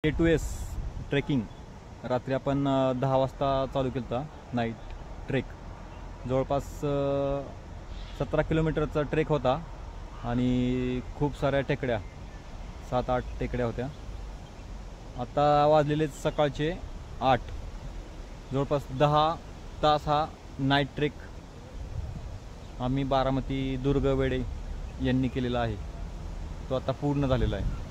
A2S trekking रात्री आपण 10 वाजता चालू केलं होता नाईट ट्रेक. जवळपास 17 किलोमीटरचा ट्रेक होता आणि खूप साऱ्या टेकड्या 7-8 टेकड्या होत्या. आता वाजलेले सकाळचे 8. जवळपास 10 तास हा नाईट ट्रेक आम्ही बारामती दुर्ग वेडे यांनी केलेला आहे. तो आता पूर्ण झालेला आहे.